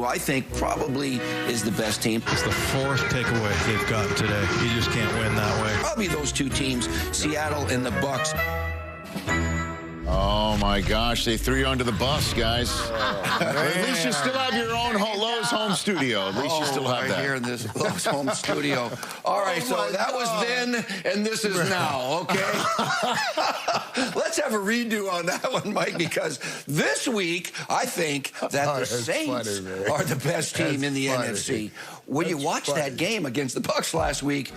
who I think probably is the best team. It's the fourth takeaway they've gotten today. You just can't win that way. Probably those two teams, Seattle and the Bucks. Oh, my gosh. They threw you under the bus, guys. At least you still have your own Lowe's home studio. At least you still have that. Here in this Lowe's home studio. All right, so that was then, and this is now, okay? Let's have a redo on that one, Mike, because this week, I think that the Saints are the best team in the NFC. When you watch that game against the Bucks last week,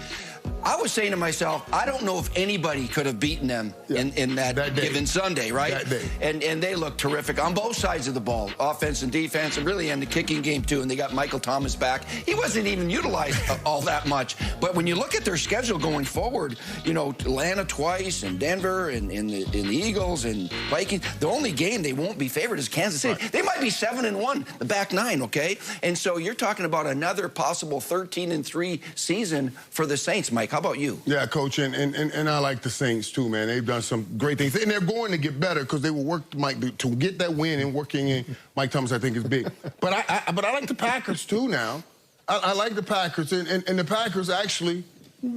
I was saying to myself, I don't know if anybody could have beaten them in that given Sunday, right? That day. And they look terrific on both sides of the ball, offense and defense, and really in the kicking game, too. And they got Michael Thomas back. He wasn't even utilized all that much. But when you look at their schedule going forward, you know, Atlanta twice, and Denver, and the Eagles, and Vikings, the only game they won't be favored is Kansas City. Right. They might be 7-1, the back nine, okay? And so you're talking about another possible 13-3 season for the Saints, Mike. How about you? Yeah, Coach, and I like the Saints, too, man. They've done some great things. And they're going to get better because they will work, Mike, to get that win, and working in Mike Thomas, I think, is big. But I like the Packers, too, now. I like the Packers, and the Packers actually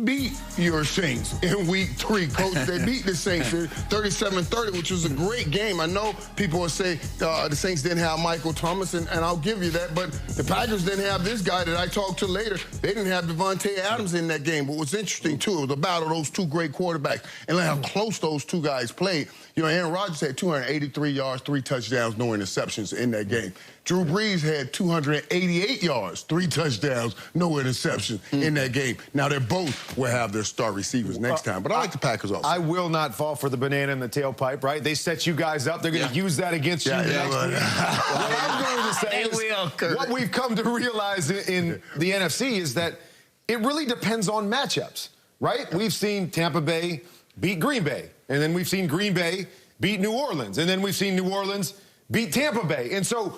beat your Saints in week 3, Coach. They beat the Saints 37-30, which was a great game. I know people will say the Saints didn't have Michael Thomas, and I'll give you that, but the Packers didn't have this guy that I talked to later. They didn't have Devontae Adams in that game. But what's interesting, too, it was a battle of those two great quarterbacks and how close those two guys played. You know, Aaron Rodgers had 283 yards, 3 touchdowns, no interceptions in that game. Drew Brees had 288 yards, 3 touchdowns, no interceptions in that game. Now, they both will have their star receivers next time, but I like the Packers also. I will not fall for the banana in the tailpipe, right? They set you guys up. They're going to use that against you next week. What I'm going to say is what we've come to realize in the NFC is that it really depends on matchups, right? We've seen Tampa Bay beat Green Bay, and then we've seen Green Bay beat New Orleans, and then we've seen New Orleans beat Tampa Bay. And so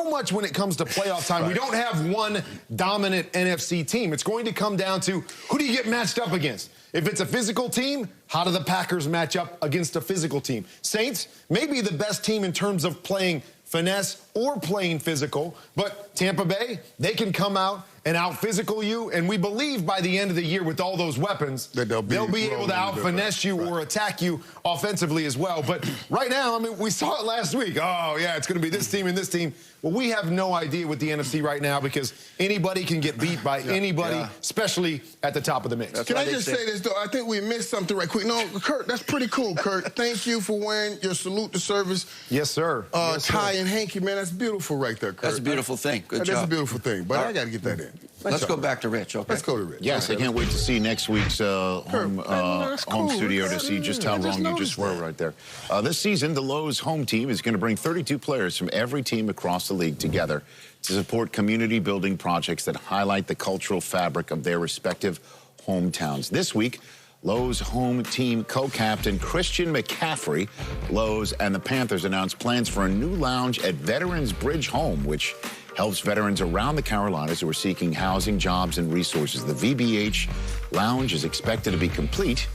much when it comes to playoff time, we don't have one dominant NFC team. It's going to come down to who do you get matched up against? If it's a physical team, how do the Packers match up against a physical team? Saints may be the best team in terms of playing finesse or playing physical, but Tampa Bay, they can come out and out-physical you, and we believe by the end of the year with all those weapons that they'll be able to out-finesse you or attack you offensively as well. But right now, I mean, we saw it last week. Oh, yeah, it's going to be this team and this team. Well, we have no idea with the NFC right now because anybody can get beat by anybody, especially at the top of the mix. Can I just say this, though? I think we missed something right quick. No, Kurt, that's pretty cool, Kurt. Thank you for wearing your salute to service. Yes, sir. Tie and hanky, man. That's beautiful right there, Kurt. That's a beautiful thing. Good job. That's a beautiful thing, but I got to get that in. Let's go back to Rich, okay? Let's go to Rich. Yes, I can't wait to see next week's home studio to see just how wrong you just were right there. This season, the Lowe's home team is going to bring 32 players from every team across the league together to support community building projects that highlight the cultural fabric of their respective hometowns. This week, Lowe's home team co-captain Christian McCaffrey, Lowe's and the Panthers announced plans for a new lounge at Veterans Bridge Home, which helps veterans around the Carolinas who are seeking housing, jobs, and resources. The VBH lounge is expected to be complete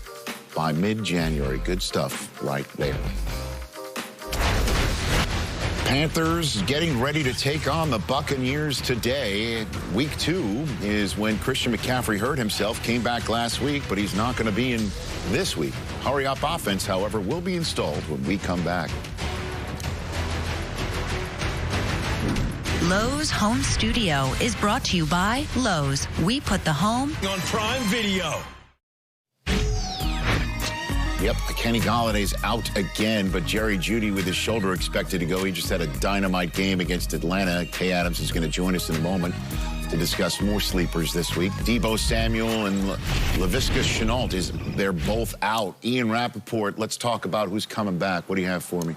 by mid-January. Good stuff right there. Panthers getting ready to take on the Buccaneers today. Week 2 is when Christian McCaffrey hurt himself, came back last week, but he's not going to be in this week. Hurry-up offense, however, will be installed when we come back. Lowe's Home Studio is brought to you by Lowe's. We put the home on Prime Video. Yep, Kenny Galladay's out again, but Jerry Jeudy with his shoulder expected to go. He just had a dynamite game against Atlanta. Kay Adams is going to join us in a moment to discuss more sleepers this week. Deebo Samuel and Laviska Shenault, they're both out. Ian Rappaport, let's talk about who's coming back. What do you have for me?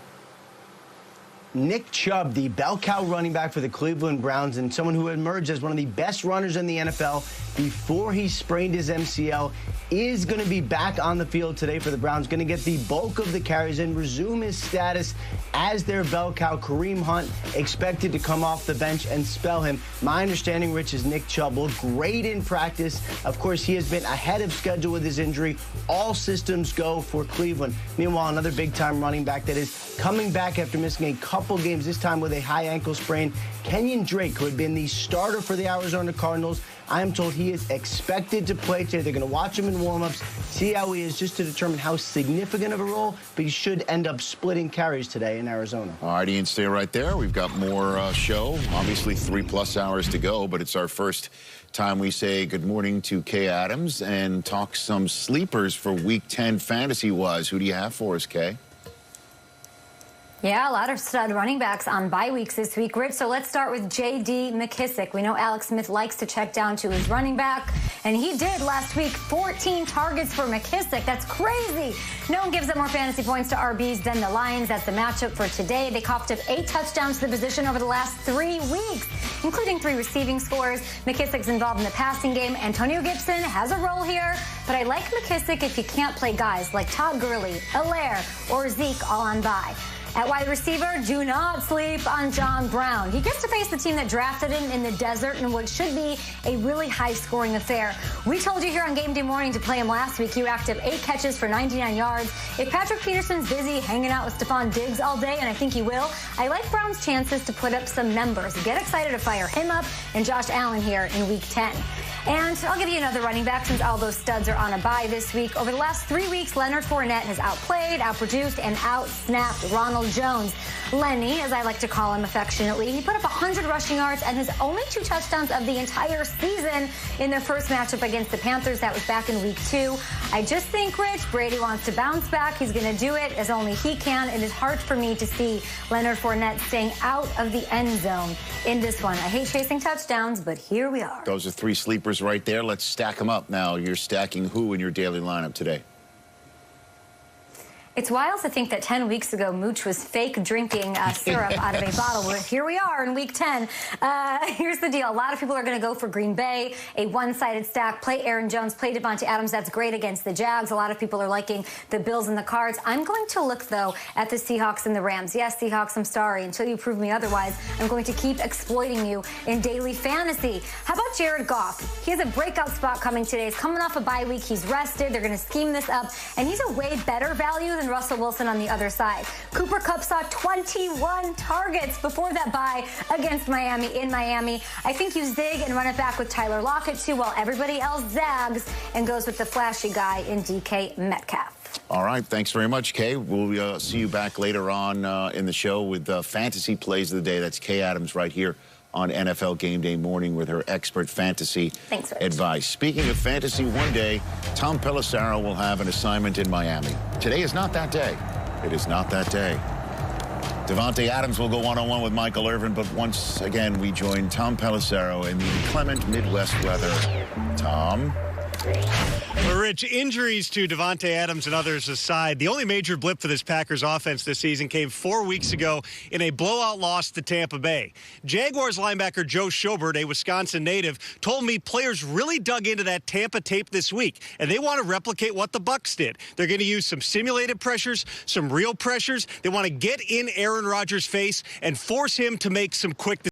Nick Chubb, the bell cow running back for the Cleveland Browns and someone who emerged as one of the best runners in the NFL before he sprained his MCL, is going to be back on the field today for the Browns, going to get the bulk of the carries and resume his status as their bell cow. Kareem Hunt expected to come off the bench and spell him. My understanding, Rich, is Nick Chubb looked great in practice. Of course, he has been ahead of schedule with his injury. All systems go for Cleveland. Meanwhile, another big-time running back that is coming back after missing a couple couple games, this time with a high ankle sprain. Kenyon Drake, who had been the starter for the Arizona Cardinals, I am told he is expected to play today. They're going to watch him in warm-ups, see how he is, just to determine how significant of a role, but he should end up splitting carries today in Arizona. All right, Ian, stay right there. We've got more show. Obviously, 3+ hours to go, but it's our first time we say good morning to Kay Adams and talk some sleepers for Week 10 fantasy-wise. Who do you have for us, Kay? Yeah, a lot of stud running backs on bye weeks this week, Rich. So let's start with J.D. McKissick. We know Alex Smith likes to check down to his running back, and he did last week. 14 targets for McKissick. That's crazy. No one gives up more fantasy points to RBs than the Lions. That's the matchup for today. They coughed up 8 touchdowns to the position over the last 3 weeks, including 3 receiving scores. McKissick's involved in the passing game. Antonio Gibson has a role here, but I like McKissick if you can't play guys like Todd Gurley, Allaire, or Zeke all on bye. At wide receiver, do not sleep on John Brown. He gets to face the team that drafted him in the desert in what should be a really high-scoring affair. We told you here on Game Day Morning to play him last week. He racked up 8 catches for 99 yards. If Patrick Peterson's busy hanging out with Stephon Diggs all day, and I think he will, I like Brown's chances to put up some numbers. Get excited to fire him up and Josh Allen here in Week 10. And I'll give you another running back since all those studs are on a bye this week. Over the last 3 weeks, Leonard Fournette has outplayed, outproduced, and outsnapped Ronald Jones. Lenny, as I like to call him affectionately, he put up 100 rushing yards and his only 2 touchdowns of the entire season in their first matchup against the Panthers. That was back in Week 2. I just think, Rich, Brady wants to bounce back. He's going to do it as only he can. It is hard for me to see Leonard Fournette staying out of the end zone in this one. I hate chasing touchdowns, but here we are. Those are 3 sleepers right there. Let's stack them up now. You're stacking who in your daily lineup today? It's wild to think that 10 weeks ago, Mooch was fake drinking syrup out of a bottle. Well, here we are in Week 10. Here's the deal. A lot of people are going to go for Green Bay, a one-sided stack. Play Aaron Jones, play Devontae Adams. That's great against the Jags. A lot of people are liking the Bills and the Cards. I'm going to look, though, at the Seahawks and the Rams. Yes, Seahawks, I'm sorry. Until you prove me otherwise, I'm going to keep exploiting you in daily fantasy. How about Jared Goff? He has a breakout spot coming today. He's coming off a bye week. He's rested. They're going to scheme this up. And he's a way better value than Russell Wilson on the other side. Cooper Kupp saw 21 targets before that bye against Miami in Miami. I think you zig and run it back with Tyler Lockett too, while everybody else zags and goes with the flashy guy in DK Metcalf. All right, thanks very much, Kay. We'll see you back later on in the show with Fantasy Plays of the Day. That's Kay Adams right here on NFL Game Day Morning with her expert fantasy advice. Speaking of fantasy, one day, Tom Pelissero will have an assignment in Miami. Today is not that day. It is not that day. Davante Adams will go one-on-one with Michael Irvin, but once again, we join Tom Pelissero in the inclement Midwest weather. Tom? Well, Rich, injuries to Davante Adams and others aside, the only major blip for this Packers offense this season came 4 weeks ago in a blowout loss to Tampa Bay. Jaguars linebacker Joe Schobert, a Wisconsin native, told me players really dug into that Tampa tape this week, and they want to replicate what the Bucs did. They're going to use some simulated pressures, some real pressures. They want to get in Aaron Rodgers' face and force him to make some quick decisions.